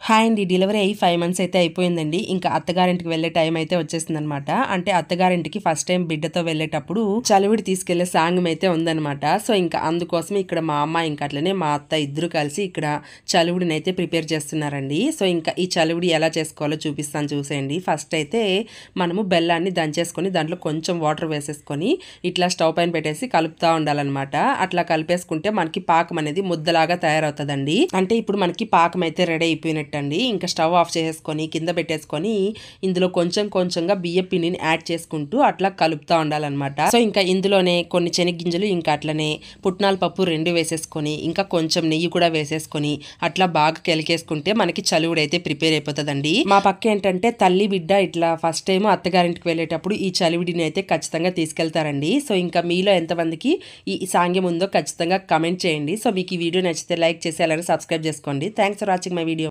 Hi అండి. Delivery అయ్యి 5 months అయితే అయిపోయిందండి. ఇంకా అత్తగారింటికి వెళ్ళే టైం అయితే వచ్చేసిందనమాట. అంటే అత్తగారింటికి ఫస్ట్ టైం బిడ్డతో వెళ్ళేటప్పుడు చలివిడి తీసుకెళ్లే సాంగ్యం అయితే ఉందనమాట. సో ఇంకా అందుకోసం ఇక్కడ మా అమ్మ ఇంకా అట్లనే మా అత్త ఇద్దరు కలిసి ఇక్కడ చలివిడిని అయితే ప్రిపేర్ చేస్తున్నారండి. సో ఇంకా ఈ చలివిడి ఎలా చేసుకోవాలో చూపిస్తాను చూసేయండి. ఫస్ట్ అయితే మనము బెల్లాన్ని దంచేసుకొని దాంట్లో కొంచెం వాటర్ వేసేసుకొని ఇట్లా స్టవ్ పైన పెట్టేసి కలుపుతూ ఉండాలన్నమాట. అట్లా కలిపేసుకుంటే మనకి పాకం అనేది ముద్దలాగా తయారవుతుందండి. అంటే ఇప్పుడు మనకి పాకం అయితే రెడీ అయిపోయినట్టు అండి. ఇంకా స్టవ్ ఆఫ్ చేసుకొని కింద పెట్టేసుకొని ఇందులో కొంచెం కొంచెంగా బియ్య పిండిని యాడ్ చేసుకుంటూ అట్లా కలుపుతూ ఉండాలన్నమాట. సో ఇంకా ఇందులోనే కొన్ని శనగగింజలు ఇంకా అట్లనే పుట్నాల పప్పు 2 వేసేసుకొని ఇంకా కొంచెం నెయ్యి కూడా వేసేసుకొని అట్లా బాగా కెలికేసుకుంటే మనకి చలివిడి అయితే ప్రిపేర్ అయిపోతుందండి. మా పక్క ఏంటంటే తల్లి బిడ్డ ఇట్లా ఫస్ట్ టైం అత్తగారింటికి వెళ్ళేటప్పుడు ఈ చలివిడిని అయితే ఖచ్చితంగా తీసుకెళ్తారండి. సో ఇంకా మీలో ఎంతమందికి ఈ సాంగ్యం ఉందో ఖచ్చితంగా కమెంట్ చేయండి. సో మీకు ఈ వీడియో నచ్చితే లైక్ చేసి అలానే సబ్స్క్రైబ్ చేసుకోండి. Thanks for watching my video.